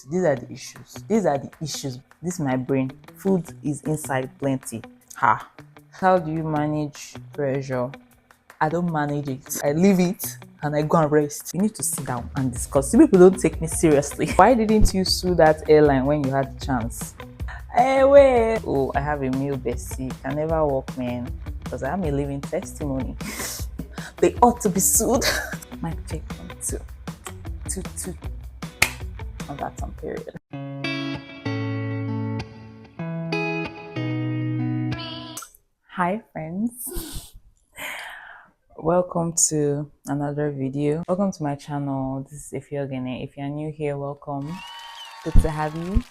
These are the issues. These are the issues. This is my brain. Food is inside plenty. Ha. How do you manage pressure? I don't manage it. I leave it and I go and rest. We need to sit down and discuss. See, people don't take me seriously. Why didn't you sue that airline when you had the chance? Hey, wait. Oh, I have a meal bestie. Can never work, man. Because I am a living testimony. They ought to be sued. Mic check 1, 2, 2, 2. On that time period. Hi friends, welcome to another video. Welcome to my channel. This is if you're new here, welcome. Good to have you.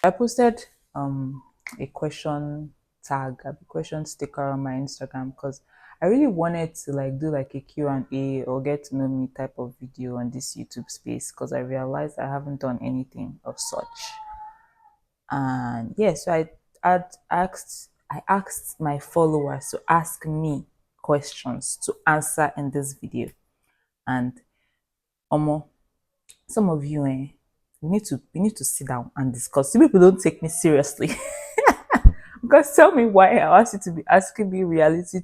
I posted a question tag, a question sticker on my Instagram because I really wanted to do a Q&A or get to know me type of video on this YouTube space because I realized I haven't done anything of such. And yeah, so I asked my followers to ask me questions to answer in this video. And some of you we need to sit down and discuss. Some people don't take me seriously. Because tell me why I asked you to be asking me reality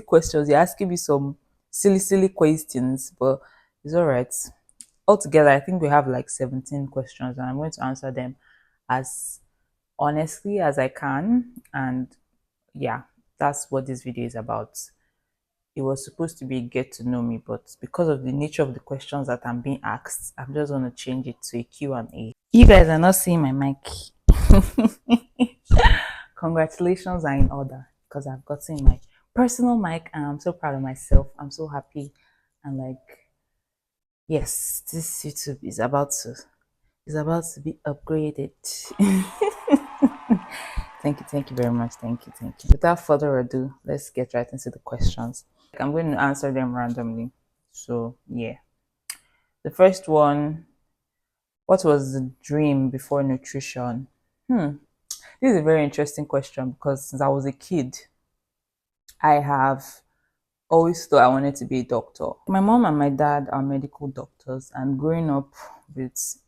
questions. You're asking me some silly questions, but it's all right. Altogether, I think we have 17 questions, and I'm going to answer them as honestly as I can. And yeah, that's what this video is about. It was supposed to be get to know me, but because of the nature of the questions that I'm being asked, I'm just going to change it to a Q&A. You guys are not seeing my mic. Congratulations are in order because I've gotten my personal mic and I'm so proud of myself. I'm so happy and yes, this YouTube is about to be upgraded. Thank you very much. Thank you. Without further ado, let's get right into the questions. I'm going to answer them randomly. So yeah. The first one, what was the dream before nutrition? This is a very interesting question because since I was a kid, I have always thought I wanted to be a doctor. My mom and my dad are medical doctors, and growing up with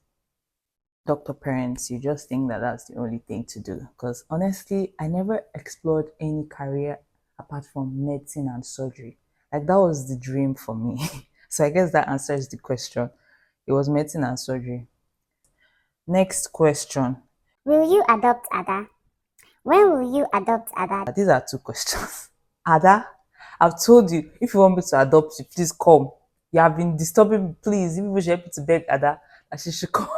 doctor parents, you just think that that's the only thing to do. Because honestly, I never explored any career apart from medicine and surgery. That was the dream for me. So I guess that answers the question. It was medicine and surgery. Next question. Will you adopt Ada? When will you adopt Ada? These are two questions. Ada, I've told you, if you want me to adopt you, please come. You have been disturbing me, please. If you should help me to beg Ada that she should come.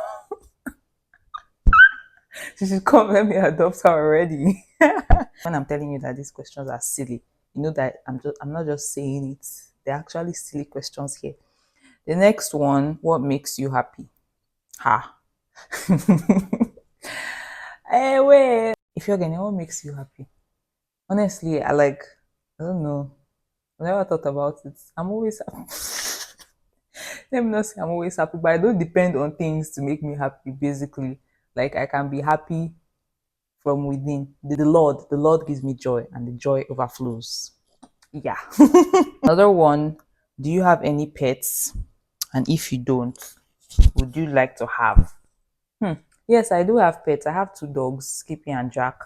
She should come, let me adopt her already. When I'm telling you that these questions are silly, you know that I'm not just saying it. They're actually silly questions here. The next one, what makes you happy? Ha. Hey, wait. If you're getting, what makes you happy? Honestly, I don't know. I never thought about it. I'm always happy. Let me not say I'm always happy, but I don't depend on things to make me happy, basically. I can be happy from within. The Lord gives me joy, and the joy overflows. Yeah. Another one, do you have any pets? And if you don't, would you like to have? Yes, I do have pets. I have 2 dogs, Skippy and Jack.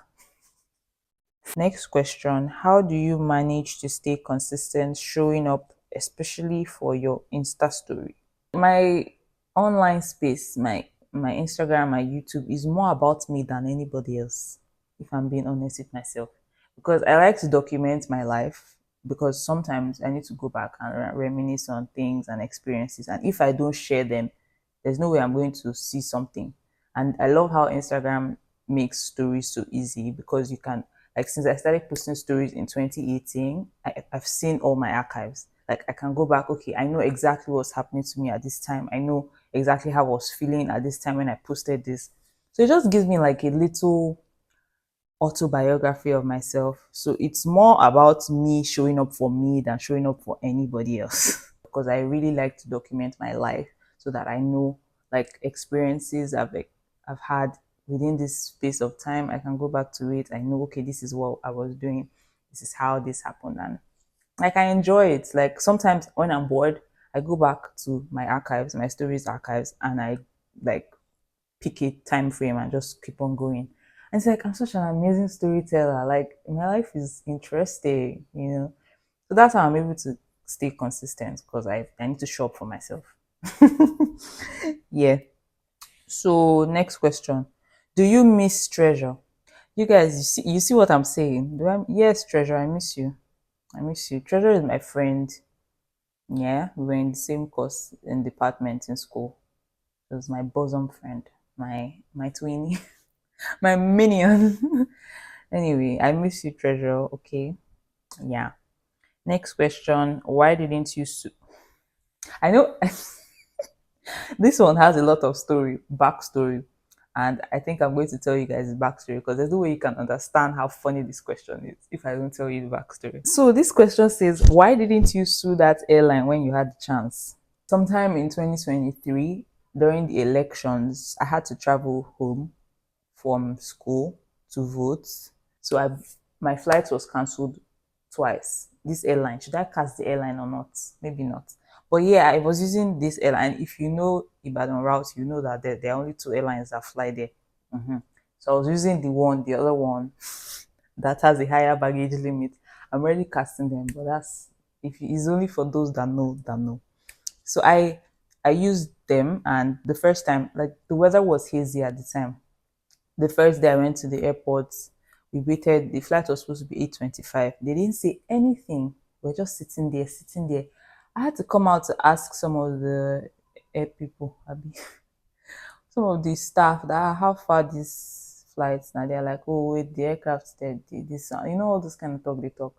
Next question, how do you manage to stay consistent showing up, especially for your Insta story? My online space, my Instagram, my YouTube is more about me than anybody else, if I'm being honest with myself. Because I like to document my life, because sometimes I need to go back and reminisce on things and experiences. And if I don't share them, there's no way I'm going to see something. And I love how Instagram makes stories so easy because you can, since I started posting stories in 2018, I've seen all my archives. I can go back, okay, I know exactly what's happening to me at this time. I know exactly how I was feeling at this time when I posted this. So it just gives me a little autobiography of myself. So it's more about me showing up for me than showing up for anybody else. Because I really like to document my life so that I know experiences I've had within this space of time. I can go back to it. I know, okay, this is what I was doing. This is how this happened. And I enjoy it. Sometimes when I'm bored, I go back to my archives, my stories archives, and I like pick a time frame and just keep on going. And it's like I'm such an amazing storyteller. Like my life is interesting, you know. So that's how I'm able to stay consistent because I need to show up for myself. Yeah. So next question. Do you miss treasure? You guys, you see what I'm saying? Yes, treasure, I miss you. I miss you. Treasure is my friend. Yeah, we were in the same course in department in school. It was my bosom friend, my twinnie, my minion. Anyway, I miss you, treasure. Okay, yeah. Next question. Why didn't you I know this one has a lot of backstory, and I think I'm going to tell you guys the backstory because there's no way you can understand how funny this question is if I don't tell you the backstory. So this question says, why didn't you sue that airline when you had the chance? Sometime in 2023, during the elections, I had to travel home from school to vote. So my flight was cancelled twice. This airline, should I cast the airline or not? Maybe not. But yeah, I was using this airline. If you know Ibadan route, you know that there are only two airlines that fly there. So I was using the other one that has a higher baggage limit. I'm already casting them, but that's if it's only for those that know. So I used them, and the first time, like the weather was hazy at the time. The first day I went to the airport, we waited. The flight was supposed to be 8:25. They didn't say anything. We are just sitting there, sitting there. I had to come out to ask some of the air people, some of the staff that how far these flights now. They're like, oh wait, the aircraft there, this, all this kind of talk they talk.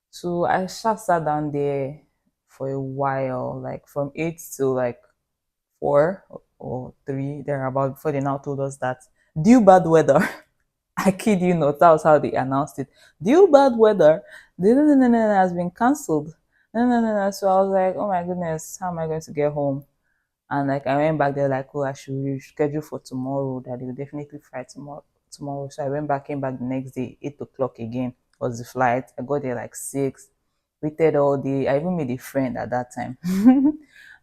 So I just sat down there for a while, like from 8 to like 4 or 3 thereabout before they now told us that due bad weather. I kid you not, that was how they announced it. Due bad weather, the has been cancelled. No. So I was like, oh my goodness, how am I going to get home? And like I went back there, like, oh, I should reschedule for tomorrow. That they will definitely fly tomorrow. Tomorrow, so I went back, came back the next day, 8 o'clock again was the flight. I got there like 6, waited all day. I even made a friend at that time.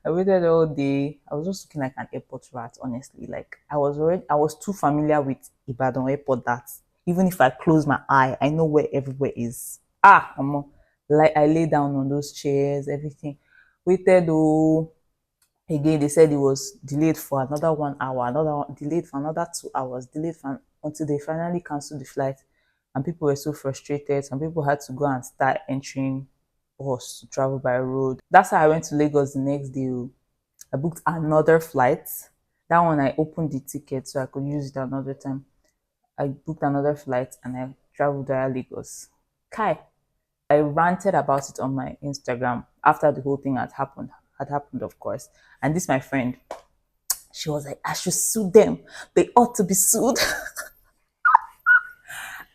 I waited all day. I was just looking like an airport rat, honestly. Like I was too familiar with Ibadan airport that even if I close my eye, I know where everywhere is. Like I lay down on those chairs, everything. Waited oh again, they said it was delayed for another 1 hour, another one, delayed for another 2 hours, delayed for until they finally canceled the flight. And people were so frustrated. Some people had to go and start entering bus to travel by road. That's how I went to Lagos the next day. I booked another flight. That one I opened the ticket so I could use it another time. I booked another flight and I traveled via Lagos. Kai, I ranted about it on my Instagram after the whole thing had happened, of course. And this my friend, she was like, I should sue them. They ought to be sued.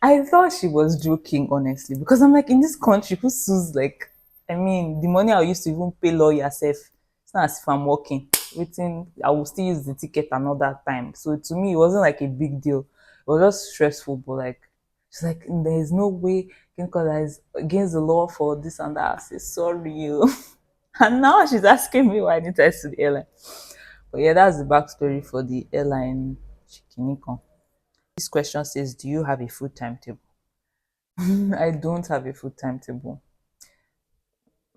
I thought she was joking, honestly, because I'm like, in this country, who sues like, I mean, the money I used to even pay lawyer self, it's not as if I'm working. Waiting, I will still use the ticket another time. So to me, it wasn't like a big deal. It was just stressful, but like, she's like, there is no way because it's against the law for this and that. I say, sorry. And now she's asking me why I need to sue the airline. But yeah, that's the backstory for the airline Chikinikon. This question says, do you have a food timetable? I don't have a food timetable.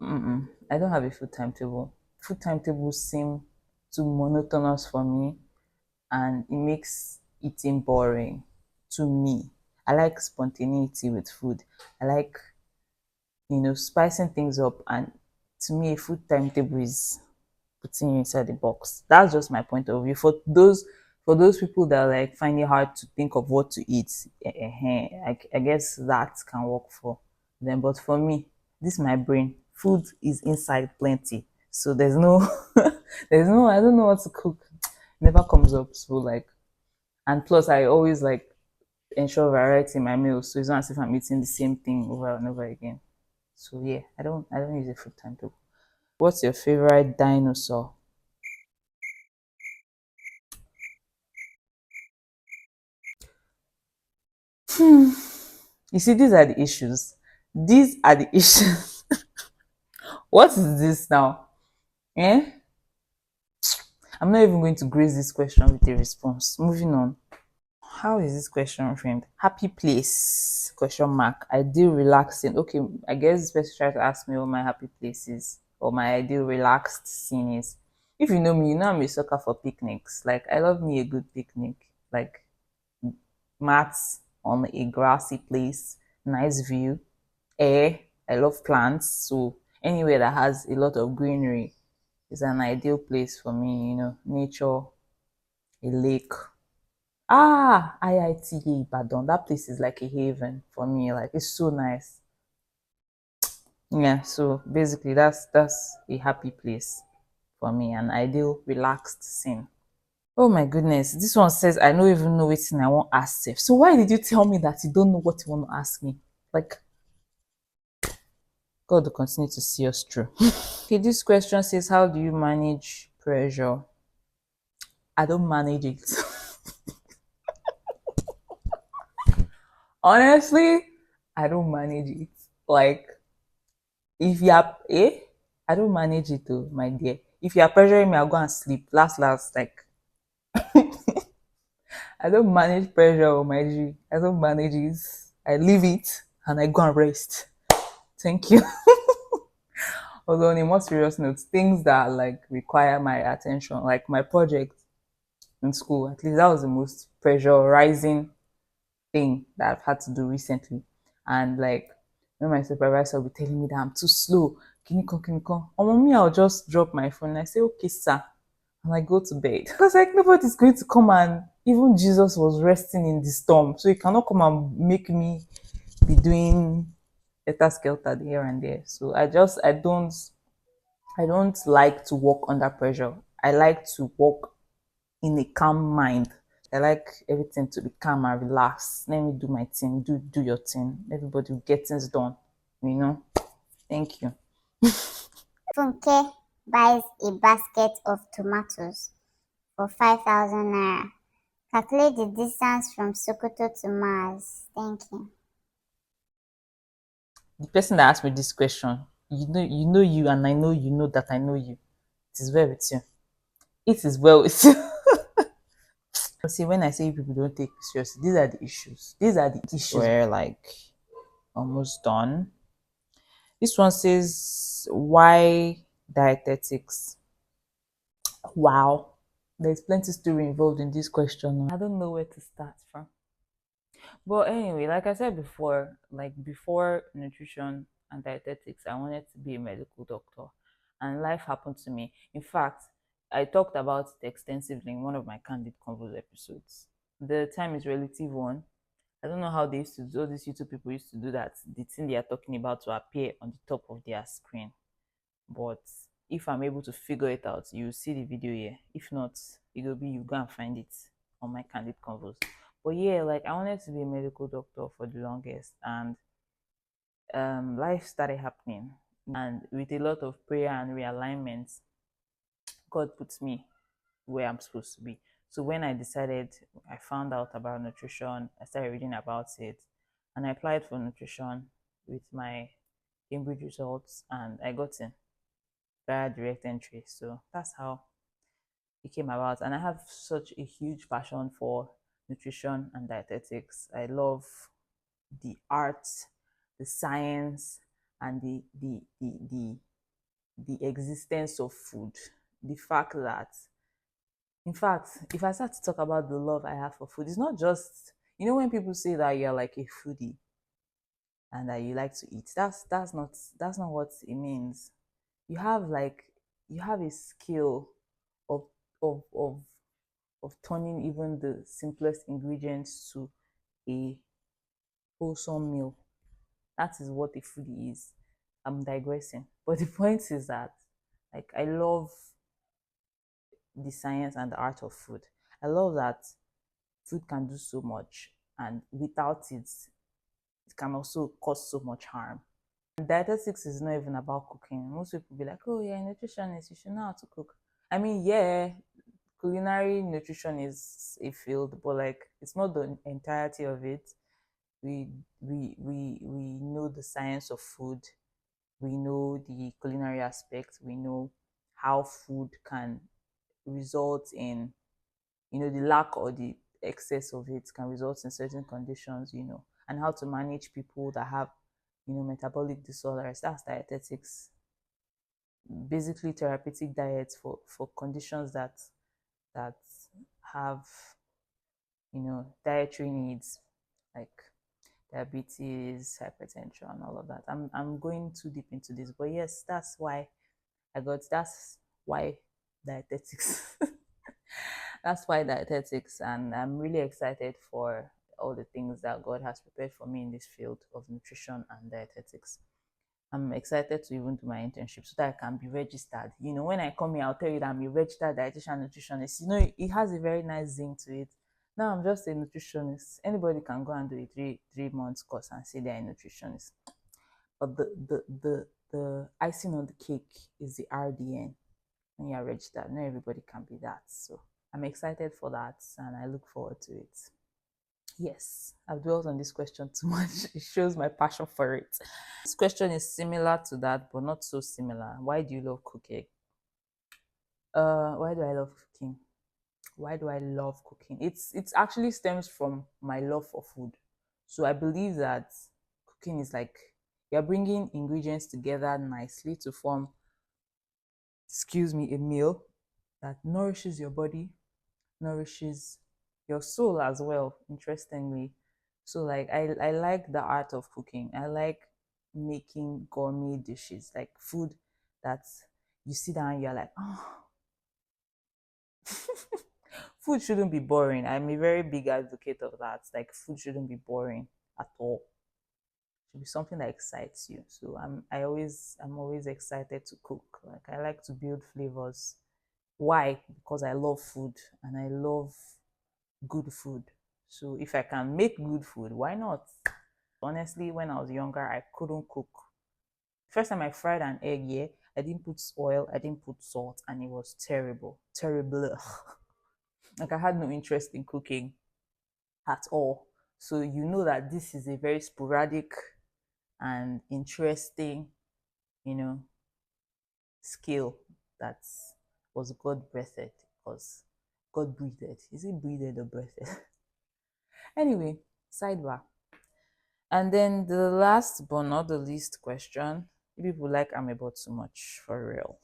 I don't have a food timetable. Food timetables seem too monotonous for me and it makes eating boring to me. I like spontaneity with food. I like, spicing things up. And to me, a food timetable is putting you inside the box. That's just my point of view. For those people that like find it hard to think of what to eat, I guess that can work for them. But for me, this is my brain. Food is inside plenty, so there's no, there's no. I don't know what to cook. Never comes up. So like, and plus I always like ensure variety in my meals, so it's not as if I'm eating the same thing over and over again. So yeah, I don't use a food timetable. What's your favorite dinosaur? You see, these are the issues. These are the issues. What is this now? Eh? I'm not even going to grace this question with a response. Moving on. How is this question framed? Happy place? Question mark. Ideal relaxing. Okay, I guess this person tried to ask me what my happy place is or my ideal relaxed scene is. If you know me, you know I'm a sucker for picnics. Like I love me a good picnic. Like mats on a grassy place, nice view, air. I love plants, so anywhere that has a lot of greenery is an ideal place for me. You know, nature, a lake. IITA Ibadan. That place is like a haven for me. Like it's so nice. Yeah. So basically, that's a happy place for me, an ideal relaxed scene. Oh my goodness, this one says I don't even know what I want to ask Sef. So why did you tell me that you don't know what you want to ask me? Like God will continue to see us through. Okay, this question says, how do you manage pressure? I don't manage it. Honestly, I don't manage it. Like if you're I don't manage it though, my dear. If you're pressuring me, I'll go and sleep. Last, like I don't manage pressure, oh my G. I don't manage it. I leave it and I go and rest. Thank you. Although on a more serious note, things that like require my attention, like my project in school, at least that was the most pressurizing thing that I've had to do recently. And like when my supervisor will be telling me that I'm too slow, can you come? On me, I'll just drop my phone and I say, okay, sir. And I go to bed. Because like nobody's going to come, and even Jesus was resting in the storm. So you cannot come and make me be doing helter skelter here and there. So I don't like to work under pressure. I like to work in a calm mind. I like everything to be calm and relaxed. Let me do my thing. Do your thing. Everybody will get things done. You know. Thank you. Funke buys a basket of tomatoes for 5,000 naira. Calculate the distance from Sokoto to Mars. Thank you. The person that asked me this question, you know you, and I know you know that I know you. It is well with you. It is well with you. See, when I say people don't take it seriously, these are the issues. These are the issues. We're like almost done. This one says, why dietetics? Wow. There's plenty story involved in this question. I don't know where to start from. But anyway, like I said before, like before nutrition and dietetics, I wanted to be a medical doctor. And life happened to me. In fact, I talked about it extensively in one of my Candid Convos episodes. The time is relative one. I don't know how they used to do, all these YouTube people used to do that. The thing they are talking about to appear on the top of their screen. But if I'm able to figure it out, you see the video here. If not, it will be you go and find it on my Candid Convos. But yeah, like I wanted to be a medical doctor for the longest, and life started happening, and with a lot of prayer and realignment, God puts me where I'm supposed to be. So when I found out about nutrition, I started reading about it, and I applied for nutrition with my Cambridge results, and I got in via direct entry. So that's how it came about. And I have such a huge passion for nutrition and dietetics. I love the art, the science, and the existence of food. The fact that, in fact, if I start to talk about the love I have for food, it's not just, when people say that you're like a foodie and that you like to eat. That's not what it means. You have like you have a skill of of of of turning even the simplest ingredients to a wholesome meal. That is what a foodie is. I'm digressing. But the point is that like I love the science and the art of food. I love that food can do so much, and without it, it can also cause so much harm. And dietetics is not even about cooking. Most people be like, oh, yeah, nutritionist, you should know how to cook. I mean, yeah, culinary nutrition is a field, but like it's not the entirety of it. We know the science of food. We know the culinary aspect. We know how food can result in, the lack or the excess of it can result in certain conditions, and how to manage people that have, metabolic disorders. That's dietetics. Basically, therapeutic diets for conditions that have, dietary needs like diabetes, hypertension, all of that. I'm going too deep into this, but yes, that's why dietetics. That's why dietetics, and I'm really excited for all the things that God has prepared for me in this field of nutrition and dietetics. I'm excited to even do my internship so that I can be registered. When I come here, I'll tell you that I'm a registered dietitian nutritionist. It has a very nice zing to it. Now I'm just a nutritionist. Anybody can go and do a three months course and say they're a nutritionist. But the icing on the cake is the RDN. When you're registered, not everybody can be that. So I'm excited for that and I look forward to it. Yes, I've dwelt on this question too much. It shows my passion for it. This question is similar to that, but not so similar. Why do you love cooking? Why do I love cooking? Why do I love cooking? It's actually stems from my love for food. So I believe that cooking is like you're bringing ingredients together nicely to form, a meal that nourishes your body, nourishes your soul as well, interestingly. So like I like the art of cooking. I like making gourmet dishes, like food that you sit down and you're like, oh. Food shouldn't be boring. I'm a very big advocate of that. Like food shouldn't be boring at all. It should be something that excites you. So I'm always excited to cook. Like I like to build flavors. Why? Because I love food and I love good food. So if I can make good food, why not? Honestly, when I was younger, I couldn't cook. First time I fried an egg, yeah, I didn't put oil, I didn't put salt, and it was terrible. Terrible. Like I had no interest in cooking at all. So you know that this is a very sporadic and interesting, you know, skill that was God breathed. Because God breathed. Is it breathed or breathed? Anyway, sidebar. And then the last but not the least question. People like I'm about too much for real.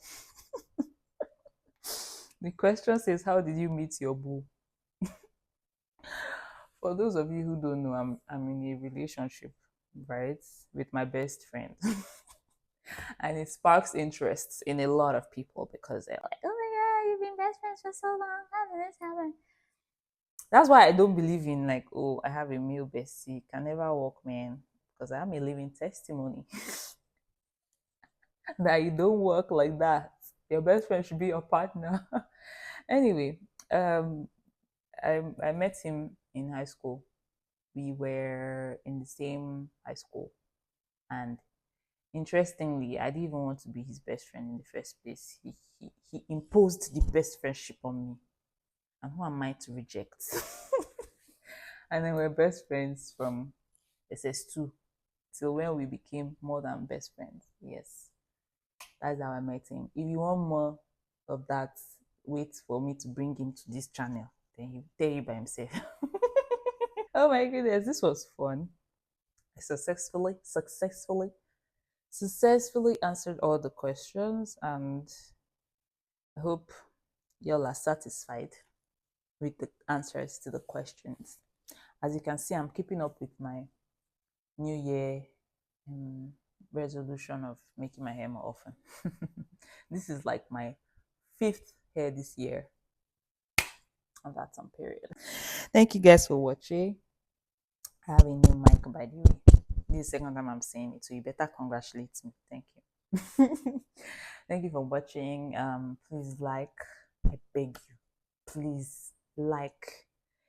The question says, how did you meet your boo? For those of you who don't know, I'm in a relationship, right, with my best friend. And it sparks interest in a lot of people because they're like, oh my god, you've been best friends for so long. How did this happen? That's why I don't believe in like, oh, I have a male bestie. Can never work, man. Because I'm a living testimony that you don't work like that. Your best friend should be your partner. Anyway, um, I met him in high school. We were in the same high school, and interestingly, I didn't even want to be his best friend in the first place. He imposed the best friendship on me, and who am I to reject? And then we're best friends from SS2 till when we became more than best friends. Yes, that's how I met him. If you want more of that, wait for me to bring him to this channel. Then he'll tell you by himself. Oh my goodness, this was fun. I successfully answered all the questions, and I hope y'all are satisfied with the answers to the questions. As you can see, I'm keeping up with my New Year um, resolution of making my hair more often. This is like my 5th hair this year. And that's on period. Thank you guys for watching. I have a new mic, by the way. This is the second time I'm saying it, so you better congratulate me. Thank you. Thank you for watching. Please like, I beg you. Please like,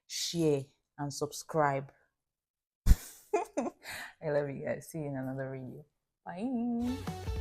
share, and subscribe. I love you guys. See you in another video. Bye.